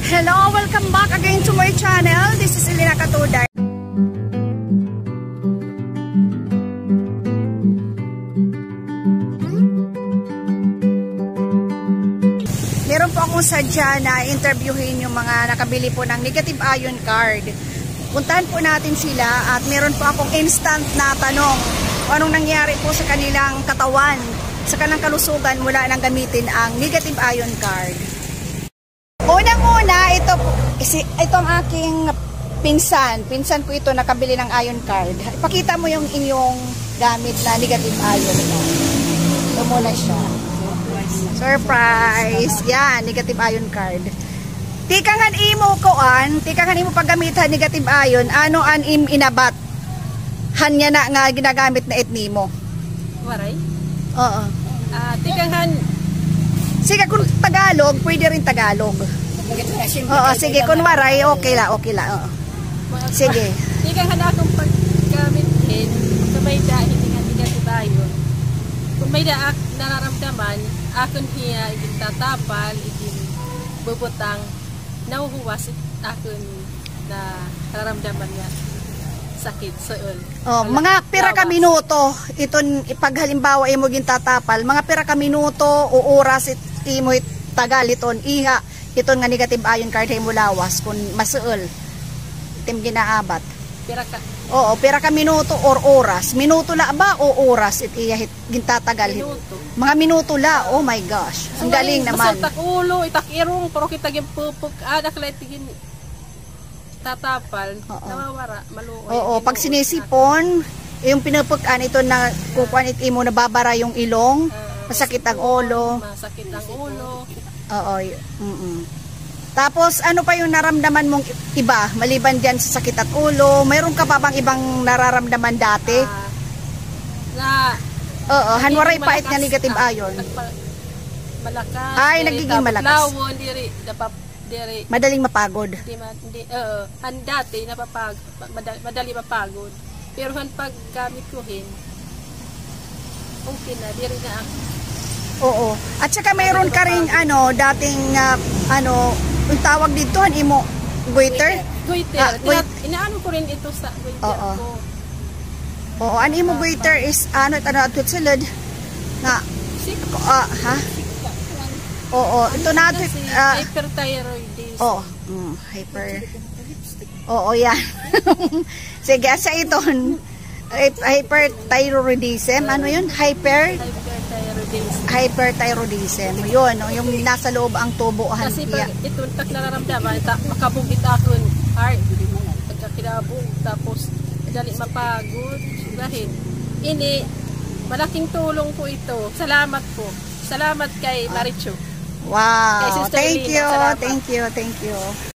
Hello, welcome back again to my channel. This is Elena Katuday. Meron po akong sadya na interviewin yung mga nakabili po ng negative ion card. Puntahan po natin sila at meron po akong instant na tanong kung anong nangyari po sa kanilang katawan, sa kanilang kalusugan mula nang gamitin ang negative ion card. Unang-una, ito ang aking pinsan. Pinsan ko ito, nakabili ng ion card. Ipakita mo yung inyong gamit na negative ion card. Ito muna siya. Surprise! Yan, negative ion card. Tikangan imo koan, tikangan imo paggamitan negative ion, ano an inabat? Hanya na nga ginagamit na etnimo. Waray? Oo. Tikangan. Sige, kung Tagalog, pwede rin Tagalog. Oo, sige, kung waray, okay la. Oo. Sige. Tikangan akong paggamitin, kung may dahil nga negative ion. Kung may daak nararamdaman, akon hiya, itatapal, bubutang, nauhuwas akon na nararamdaman nga sakit sool. Oh, mga pira ka minuto iton ipaghalimbawa imo gintatapal, mga pira ka minuto o oras imo tagal iton iha iton nga negative ion card himo lawas kun masuol itim ginaabat. Pira ka. Oo, pira ka minuto or oras. Minuto la ba o oras it iya gintatagal hit. Mga minuto la. Oh my gosh. Ang galing naman. Masultak ulo, itak irong, pero kita pupuk adak tigin tatapal, nawawara, maluoy. Oo, pag sinisipon, yung pinupukan ito na kukuan imo nababara yung ilong, masakit ang ulo. Masakit ang ulo. Oo. Tapos ano pa yung naramdaman mong iba maliban diyan sa sakit at ulo? Mayroon ka pa bang ibang nararamdaman dati? Oo, hanwaray pait nga negative ion. Malakas. Ay, nagiging malakas. Lawon diri madaling mapagod. Dati madali mapagod. Pero han pag gamit ko okay na diri na ako. Oo. At saka mayroon ka ring dating ang tawag dito imo goiter. Inaano ko rin ito sa goiter ko. Oo, ang imo goiter is atut sulod nga ha? Oo, ito na hyperthyroidism. Oh, Oo, yan. Sige, sa ito hyperthyroidism, ano yun? Hyperthyroidism. Yun, yung nasa loob ang tubo. Kasi pag ito tak nararamdaman, makabugit akon heart, pagkakilabog, tapos dali mapagod, dahil ini malaking tulong po ito. Salamat po. Salamat kay Marichu. Wow, kay Sister thank Lina. you.